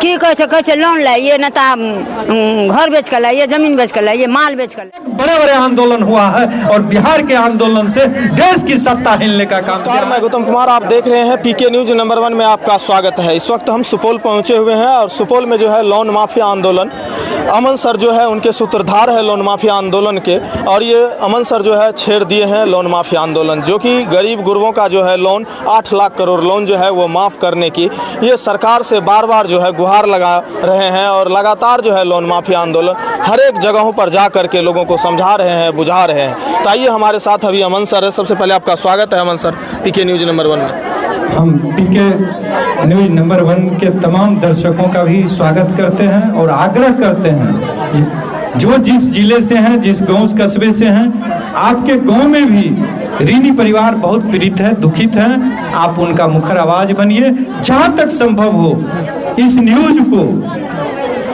की कैसे लोन लाइए न घर बेच कर लाइए, जमीन बेच कर लाइए, माल बेच कर। बड़े बड़े आंदोलन हुआ है और बिहार के आंदोलन से देश की सत्ता हिलने का काम किया। मैं गौतम कुमार, आप देख रहे हैं पीके न्यूज नंबर 1 में आपका स्वागत है। इस वक्त हम सुपौल पहुंचे हुए हैं और सुपौल में जो है लोन माफिया आंदोलन, अमन सर जो है उनके सूत्रधार है लोन माफिया आंदोलन के, और ये अमन सर जो है छेड़ दिए हैं लोन माफिया आंदोलन, जो कि गरीब गुरबों का जो है लोन 8 लाख करोड़ लोन जो है वो माफ़ करने की ये सरकार से बार बार जो है गुहार लगा रहे हैं। और लगातार जो है लोन माफिया आंदोलन हर एक जगहों पर जा करके लोगों को समझा रहे हैं, बुझा रहे हैं। तो आइए हमारे साथ अभी अमन सर है। सबसे पहले आपका स्वागत है अमन सर पीके न्यूज नंबर 1 में। हम पीके न्यूज नंबर 1 के तमाम दर्शकों का भी स्वागत करते हैं और आग्रह करते हैं जो जिस जिले से हैं, जिस गांव कस्बे से हैं, आपके गांव में भी ऋणी परिवार बहुत पीड़ित है, दुखित हैं, आप उनका मुखर आवाज बनिए। जहां तक संभव हो इस न्यूज को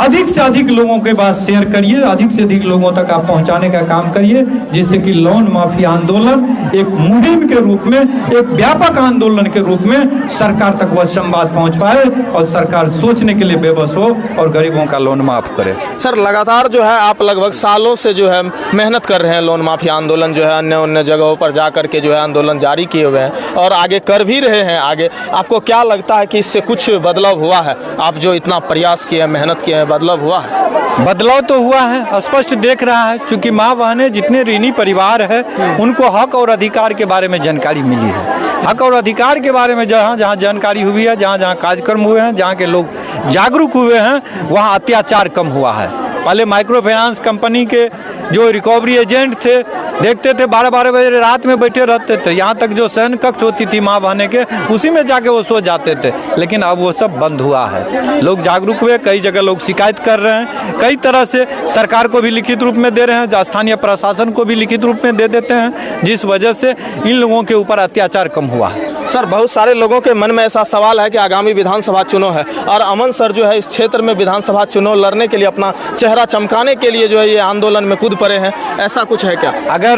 अधिक से अधिक लोगों के पास शेयर करिए, अधिक से अधिक लोगों तक आप पहुंचाने का काम करिए, जिससे कि लोन माफिया आंदोलन एक मुहिम के रूप में, एक व्यापक आंदोलन के रूप में सरकार तक वह संवाद पहुंच पाए और सरकार सोचने के लिए बेबस हो और गरीबों का लोन माफ करे। सर लगातार जो है आप लगभग सालों से जो है मेहनत कर रहे हैं लोन माफिया आंदोलन जो है अन्य जगहों पर जा करके जो है आंदोलन जारी किए हुए हैं और आगे कर भी रहे हैं। आगे आपको क्या लगता है कि इससे कुछ बदलाव हुआ है? आप जो इतना प्रयास किए हैं, मेहनत किए हैं, बदलाव हुआ है? बदलाव तो हुआ है, स्पष्ट देख रहा है, क्योंकि माँ बहनें जितने ऋणी परिवार है उनको हक और अधिकार के बारे में जानकारी मिली है। हक और अधिकार के बारे में जहाँ जहाँ जानकारी हुई है, जहाँ जहाँ कार्यक्रम हुए हैं, जहाँ के लोग जागरूक हुए हैं, वहाँ अत्याचार कम हुआ है। पहले माइक्रो फाइनेंस कंपनी के जो रिकवरी एजेंट थे, देखते थे 12-12 बजे रात में बैठे रहते थे, यहाँ तक जो शयन कक्ष होती थी माँ बहने के, उसी में जाके वो सो जाते थे। लेकिन अब वो सब बंद हुआ है, लोग जागरूक हुए, कई जगह लोग शिकायत कर रहे हैं, कई तरह से सरकार को भी लिखित रूप में दे रहे हैं, स्थानीय प्रशासन को भी लिखित रूप में दे देते हैं, जिस वजह से इन लोगों के ऊपर अत्याचार कम हुआ है। सर बहुत सारे लोगों के मन में ऐसा सवाल है कि आगामी विधानसभा चुनाव है और अमन सर जो है इस क्षेत्र में विधानसभा चुनाव लड़ने के लिए, अपना चेहरा चमकाने के लिए जो है ये आंदोलन में कूद पड़े हैं, ऐसा कुछ है क्या? अगर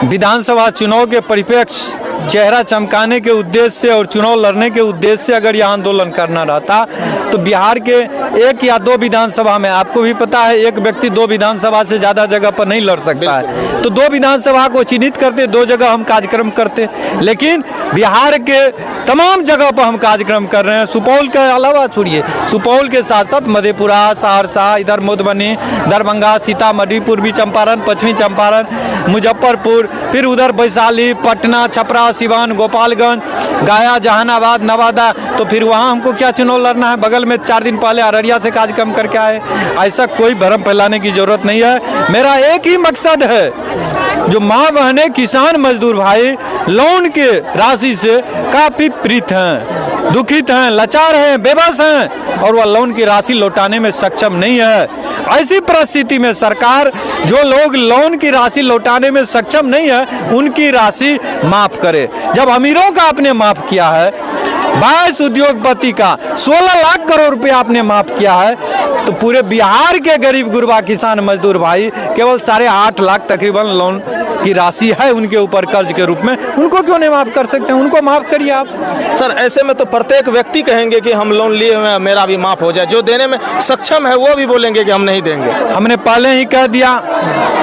विधानसभा चुनाव के परिप्रेक्ष्य चेहरा चमकाने के उद्देश्य से और चुनाव लड़ने के उद्देश्य से अगर यह आंदोलन करना रहता तो बिहार के 1 या 2 विधानसभा में, आपको भी पता है एक व्यक्ति 2 विधानसभा से ज़्यादा जगह पर नहीं लड़ सकता है, तो 2 विधानसभा को चिन्हित करते, 2 जगह हम कार्यक्रम करते। लेकिन बिहार के तमाम जगह पर हम कार्यक्रम कर रहे हैं। सुपौल के अलावा छोड़िए, सुपौल के साथ साथ मधेपुरा, सहरसा, इधर मधुबनी, दरभंगा, सीतामढ़ी, पूर्वी चंपारण, पश्चिमी चंपारण, मुजफ्फरपुर, फिर उधर वैशाली, पटना, छपरा, सिवान, गोपालगंज, गया, जहानाबाद, नवादा, तो फिर वहाँ हमको क्या चुनाव लड़ना है? बगल में 4 दिन पहले अररिया से कार्यक्रम करके आए। ऐसा कोई भ्रम फैलाने की जरूरत नहीं है। मेरा एक ही मकसद है, जो माँ बहनें, किसान मजदूर भाई लोन के राशि से काफ़ी पीड़ित हैं, दुखित हैं, लाचार हैं, बेबस हैं और वह लोन की राशि लौटाने में सक्षम नहीं है। ऐसी परिस्थिति में सरकार जो लोग लोन की राशि लौटाने में सक्षम नहीं है उनकी राशि माफ़ करे। जब अमीरों का आपने माफ़ किया है, 22 उद्योगपति का 16 लाख करोड़ रुपया आपने माफ़ किया है, तो पूरे बिहार के गरीब गुरबा किसान मजदूर भाई केवल 8.5 लाख तकरीबन लोन की राशि है उनके ऊपर कर्ज के रूप में, उनको क्यों नहीं माफ़ कर सकते? उनको माफ़ करिए आप। सर ऐसे में तो प्रत्येक व्यक्ति कहेंगे कि हम लोन लिए हुए हैं, मेरा भी माफ़ हो जाए। जो देने में सक्षम है वो भी बोलेंगे कि हम नहीं देंगे। हमने पहले ही कह दिया,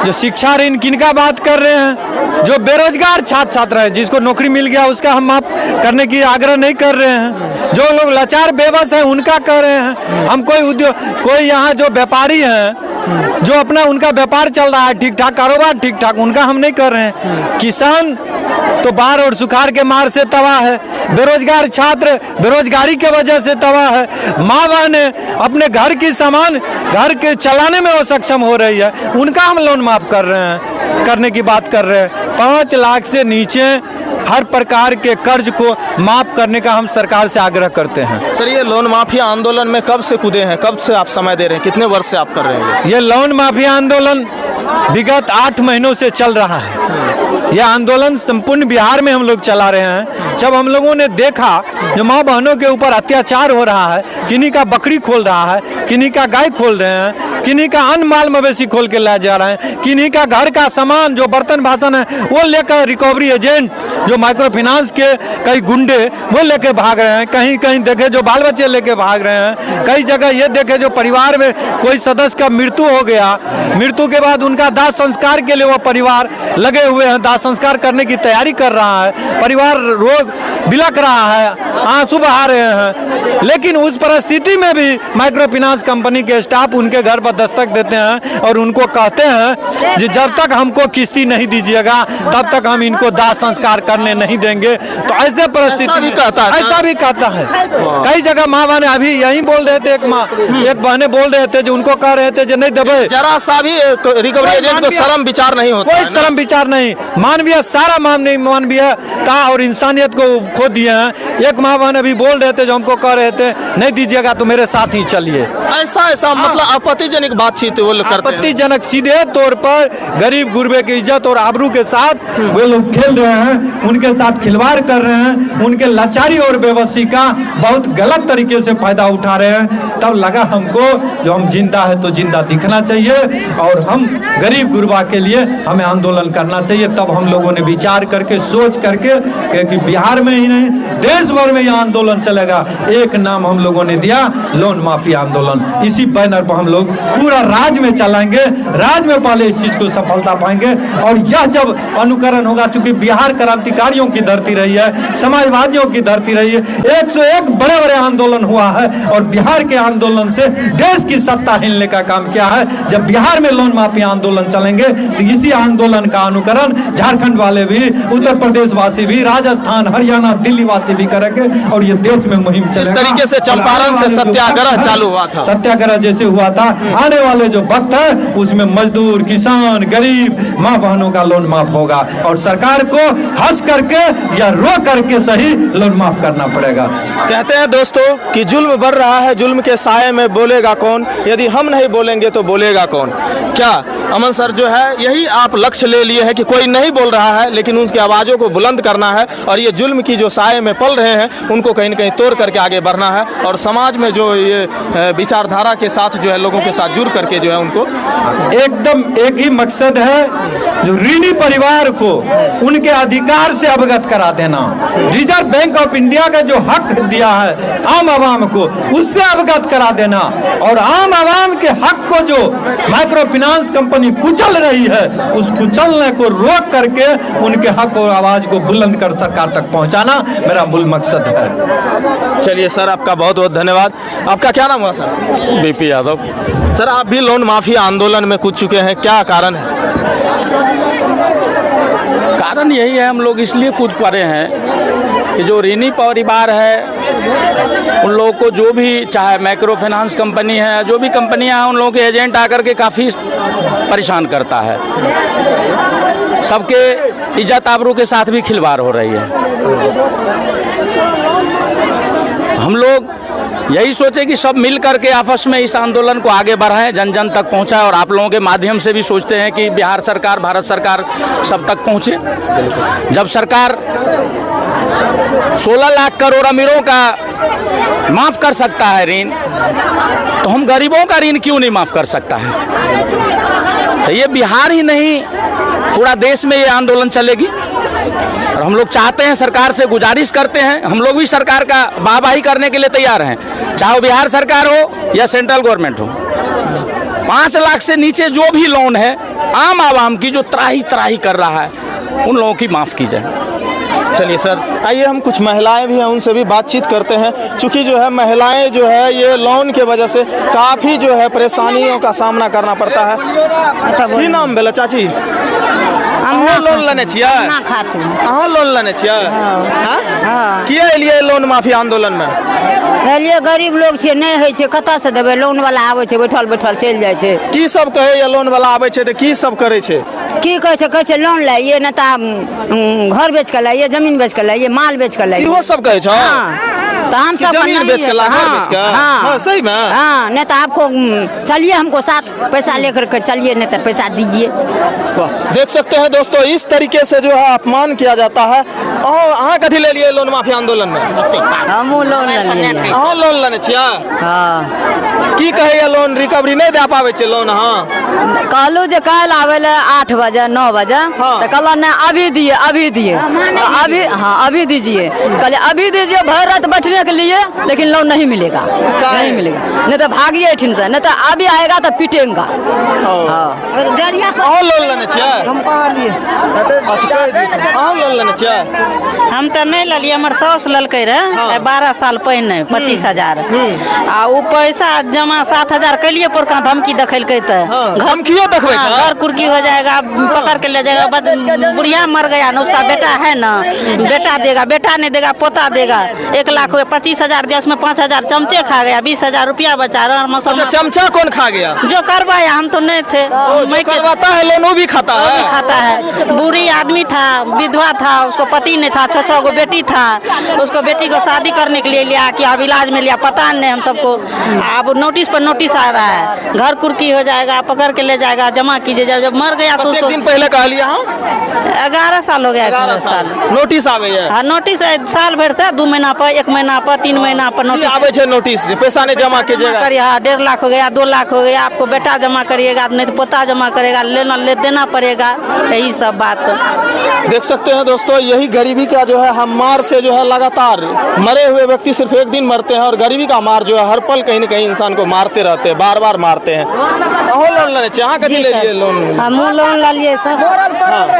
जो शिक्षा ऋण किनका बात कर रहे हैं? जो बेरोजगार छात्र छात्रा है, जिसको नौकरी मिल गया उसका हम माफ़ करने की आग्रह नहीं कर रहे हैं। जो लोग लाचार बेबस हैं उनका कर रहे हैं। हम कोई यहाँ जो व्यापारी हैं, जो अपना उनका व्यापार चल रहा है ठीक ठाक, कारोबार ठीक ठाक, उनका हम नहीं कर रहे हैं। किसान तो बाढ़ और सुखाड़ के मार से तबाह है, बेरोजगार छात्र बेरोजगारी के वजह से तबाह है, माँ बहनें अपने घर की सामान घर के चलाने में वो सक्षम हो रही है, उनका हम लोन माफ़ कर रहे हैं, करने की बात कर रहे हैं। 5 लाख से नीचे हर प्रकार के कर्ज को माफ़ करने का हम सरकार से आग्रह करते हैं। सर ये लोन माफिया आंदोलन में कब से कूदे हैं, कब से आप समय दे रहे हैं, कितने वर्ष से आप कर रहे हैं? ये लोन माफिया आंदोलन विगत 8 महीनों से चल रहा है। यह आंदोलन संपूर्ण बिहार में हम लोग चला रहे हैं। जब हम लोगों ने देखा जो माँ बहनों के ऊपर अत्याचार हो रहा है, किन्हीं का बकरी खोल रहा है, किन्हीं का गाय खोल रहे हैं, किन्हीं का अन्न माल मवेशी खोल के लाए जा रहे हैं, किन्हीं का घर का सामान जो बर्तन बासन है वो लेकर रिकवरी एजेंट जो माइक्रो फाइनेंस के कई गुंडे वो लेके भाग रहे हैं, कहीं कहीं देखे जो बाल बच्चे लेके भाग रहे हैं, कई जगह ये देखे जो परिवार में कोई सदस्य का मृत्यु हो गया, मृत्यु के बाद उनका दाह संस्कार के लिए वो परिवार लगे हुए हैं, दाह संस्कार करने की तैयारी कर रहा है, परिवार रोग बिलक रहा है, आंसू बहा रहे हैं। लेकिन उस परिस्थिति में भी माइक्रो फाइनेंस कंपनी के स्टाफ उनके घर पर दस्तक देते हैं और उनको कहते हैं कि जब तक हमको किस्ती नहीं दीजिएगा तब तक हम इनको दाह संस्कार करने नहीं देंगे। तो ऐसे परिस्थिति में ऐसा भी कहता है। कई जगह माँ बहने अभी यही बोल रहे थे, एक बहने बोल रहे थे जो उनको कह रहे थे जो नहीं दबे, जरा सा भी रिकवरी एजेंट को शर्म विचार नहीं होता, कोई शर्म विचार नहीं, मानवीय सारा मानवीयता और इंसानियत को खो दिए हैं। एक माँ बहन अभी बोल रहे थे जो हमको कह रहे थे नहीं दीजिएगा तो मेरे साथ ही चलिए। ऐसा मतलब आपत्तिजनक बातचीत वो लोग करते हैं। आपत्तिजनक सीधे तौर पर गरीब गुरबे की इज्जत और आबरू के साथ वे लोग खेल रहे हैं, उनके साथ खिलवाड़ कर रहे हैं, उनके लाचारी और बेबसी का बहुत गलत तरीके से फायदा उठा रहे हैं। तब लगा हमको जो हम जिंदा है तो जिंदा दिखना चाहिए और हम गरीब गुरबा के लिए हमें आंदोलन करना चाहिए। तब हम लोगों ने विचार करके सोच करके कि बिहार में ही नहीं देश भर में यह आंदोलन चलेगा। एक नाम हम लोगों ने दिया लोन माफी आंदोलन। इसी बैनर पर हम लोग पूरा राज्य में चलाएंगे, राज्य में पहले इस चीज को सफलता पाएंगे। और यह जब अनुकरण होगा, चूंकि बिहार क्रांतिकारियों की धरती रही है, समाजवादियों की धरती रही है, 101 बड़े बड़े आंदोलन हुआ है और बिहार के आंदोलन से देश की सत्ता हिलने का काम किया है। जब बिहार में लोन माफी आंदोलन चलेंगे तो इसी आंदोलन का अनुकरण झारखंड वाले भी, उत्तर प्रदेश वासी भी, राजस्थान, हरियाणा, दिल्ली वासी भी करेंगे और ये देश में मुहिम चलेगा। इस तरीके से चंपारण से सत्याग्रह चालू हुआ था, सत्याग्रह जैसे हुआ था, आने वाले जो वक्त है उसमें मजदूर, किसान, गरीब, माँ बहनों का लोन माफ होगा और सरकार को हंस करके या रो करके सही लोन माफ करना पड़ेगा। कहते हैं दोस्तों कि जुल्म बढ़ रहा है, जुल्म के साये में बोलेगा कौन, यदि हम नहीं बोलेंगे तो बोलेगा कौन। क्या अमन सर जो है यही आप लक्ष्य ले लिए हैं कि कोई नहीं बोल रहा है लेकिन उनकी आवाज़ों को बुलंद करना है और ये जुल्म की जो साये में पल रहे हैं उनको कहीं न कहीं तोड़ करके आगे बढ़ना है और समाज में जो ये विचारधारा के साथ जो है लोगों के साथ जुड़ करके जो है उनको एकदम एक ही मकसद है, जो ऋणी परिवार को उनके अधिकार से अवगत करा देना। रिजर्व बैंक ऑफ इंडिया का जो हक दिया है आम आवाम को, उससे अवगत करा देना और आम आवाम के हक को जो माइक्रो फाइनेंस कंपनी कुचल रही है उस कुचलने को रोक करके उनके हक और आवाज को बुलंद कर सरकार तक पहुंचाना मेरा मूल मकसद है। चलिए सर, आपका बहुत बहुत धन्यवाद। आपका क्या नाम हुआ सर? बीपी यादव। सर, आप भी लोन माफी आंदोलन में कूद चुके हैं, क्या कारण है? कारण यही है, हम लोग इसलिए कूद पड़े हैं कि जो ऋणी परिवार है उन लोगों को जो भी, चाहे माइक्रो फाइनेंस कंपनी है, जो भी कंपनियां हैं, उन लोगों के एजेंट आकर के काफ़ी परेशान करता है। सबके इज्जत आबरू के साथ भी खिलवाड़ हो रही है। हम लोग यही सोचे कि सब मिल करके आपस में इस आंदोलन को आगे बढ़ाएं, जन जन तक पहुंचाएं और आप लोगों के माध्यम से भी सोचते हैं कि बिहार सरकार, भारत सरकार सब तक पहुंचे। जब सरकार 16 लाख करोड़ अमीरों का माफ़ कर सकता है ऋण, तो हम गरीबों का ऋण क्यों नहीं माफ़ कर सकता है? तो ये बिहार ही नहीं, पूरा देश में ये आंदोलन चलेगी और हम लोग चाहते हैं, सरकार से गुजारिश करते हैं, हम लोग भी सरकार का वाहवाही करने के लिए तैयार हैं, चाहे बिहार सरकार हो या सेंट्रल गवर्नमेंट हो। 5 लाख से नीचे जो भी लोन है आम आवाम की जो त्राही त्राही कर रहा है उन लोगों की माफ़ की जाए। चलिए सर, आइए हम कुछ महिलाएं भी हैं उनसे भी बातचीत करते हैं। चूँकि जो है महिलाएं जो है ये लोन के वजह से काफ़ी जो है परेशानियों का सामना करना पड़ता है। की नाम भेल चाची? अहाँ लोन लेने छियै? अहाँ लोन लेने छियै? किया एलियै लोन माफी आंदोलन में? एलियै गरीब लोग छियै, नहीं होइ छै, कतऽ से देबै? लोन वाला आबै छै, बैठल बैठल चलि जाइ छै। की सब कहैया लोन वाला आबै छै तऽ की सब करै छै? की कहै छै लोन लाइए, नहीं तो घर बेच कर लाइए, जमीन बेच कर लाइए, माल बेच कर लाइए। इहो सब कहै छौ? तो हम सब जमीन बेच के ला, घर बेच के? हाँ, सही में? हाँ, नहीं तो आपको चलिए, हमको साथ पैसा लेकर के चलिए, नहीं तो पैसा दीजिए। देख सकते हैं दोस्तों, इस तरीके से जो है अपमान किया जाता है। अहाँ कथी ले लिए लोन माफी आंदोलन में? हम लोन ले लिए। अहाँ लोन लेने छियै? हाँ। की कहे लोन रिकवरी नहीं दे पावे छे लोन। हाँ कहलू जे कल आवे ले 8 बजे 9 बजे हाँ। तो कहला नहीं अभी दिए अभी हाँ अभी दीजिए। कहले अभी दीजिए भर रात बैठने के लिए, लेकिन लोन नहीं मिलेगा नहीं मिलेगा, नहीं तो भागिए ठिन से, नहीं तो अभी आएगा तो पीटेगा। हाँ अहाँ लोन लेने छियै? हम कहलिए अहाँ लोन लेने छियै? हम तो नहीं ललिए, हमर साउस ललकै रहे 12 साल पहले 25,000 आ वो पैसा जमा 7,000 कैलिए पर का धमकी देखलकै तो धमकियो देखबै छै? घर कुर्की हो जाएगा, पकड़ के ले जाएगा, बुढ़िया मर गया ना, उसका बेटा है ना, बेटा देगा, बेटा नहीं देगा पोता देगा। 1 लाख हुए 25,000 दिया, उसमें 5,000 चमचे खा गया, 20,000 रुपया बचा रहा। अच्छा चमचा कौन खा गया? जो करवाया, हम तो नहीं थे। जो करवाता है लोन वो भी खाता वो है? भी खाता है। बूढ़ी आदमी था, विधवा था, उसको पति नहीं था, 6 गो बेटी था, उसको बेटी को शादी करने के लिए लिया कि अब इलाज में लिया, पता नहीं हम सबको। अब नोटिस पर नोटिस आ रहा है, घर कुर्की हो जाएगा, पकड़ के ले जाएगा, जमा कीजिए। जब मर गया तो एक दिन पहले कह लिया। हाँ 11 साल हो गया। 11 साल नोटिस आवे है? हाँ नोटिस साल भर से 2 महीना पर, 1 महीना पर, 3 महीना पर नोटिस आवे छे। नोटिस पैसा नहीं जमा कीजिएगा करिए। हाँ 1.5 लाख हो गया, 2 लाख हो गया, आपको बेटा जमा करिएगा, नहीं तो पोता जमा करेगा, ले देना पड़ेगा, यही सब बात। देख सकते हैं दोस्तों, यही गरीबी का जो है हम मार से जो है लगातार मरे हुए व्यक्ति सिर्फ एक दिन मरते हैं, और गरीबी का मार जो है हर पल कहीं न कहीं इंसान को मारते रहते हैं, बार बार मारते हैं। अहो लोन लेने चाहिए? अहाँ कथी ले लिए लोन? हमू लोन लालिए सर,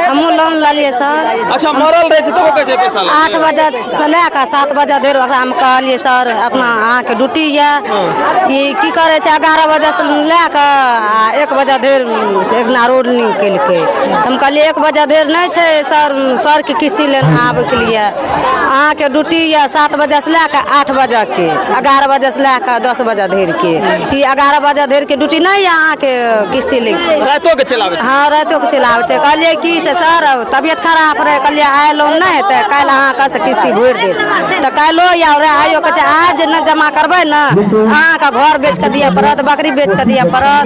हमू लोन लालिए सर। अच्छा मरल रहे छै तो कैसे पैसा ले? 8 बजे से लेकर 7 बजे धरि ओकरा हम कहलिए सर अपना अहाँके ड्यूटी ये की करे छै, 11 बजे से लेकर 1 बजे धरि एकना रोड निकलकै। हम कहलिए 1 बजे धरि नहीं छै सर के किस्ती लेना आबे के लिए, अहाँके ड्यूटी ये 7 बजे से लेकर 8 बजे के, 11 बजे से लेकर 10 बजे धरि के। ई 11 बजे धरि के ड्यूटी नहीं है अहाँके किस्ती ले रातों के चलावे? हाँ रातों के चलावे छै। कहलिए की से सर तबियत खराब रहे, कहलिए आइ लोन नहीं हेतै, काल्हि अहाँके से किस्ती भरि देब। तो काल्हि या आइयो के आज न जमा करबै न अहाँके घर बेच के दिए पड़त, बकरी बेच के दिए पड़त,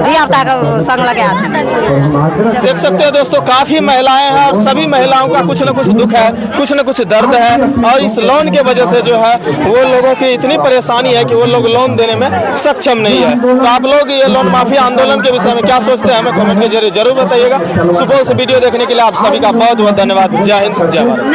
धिया पुता के संग लगा देब। देख सकते हैं दोस्तों, काफी महिलाएं हैं और सभी महिलाओं का कुछ न कुछ दुख है, कुछ न कुछ दर्द है, और इस लोन के वजह से जो है वो लोगों की इतनी परेशानी है कि वो लोग लोन देने में सक्षम नहीं है। तो आप लोग ये लोन माफी आंदोलन के विषय में क्या सोचते हैं, हमें कमेंट के जरिए जरूर बताइएगा। सुपौल से वीडियो देखने के लिए आप सभी का बहुत बहुत धन्यवाद। जय हिंद, जय भारत।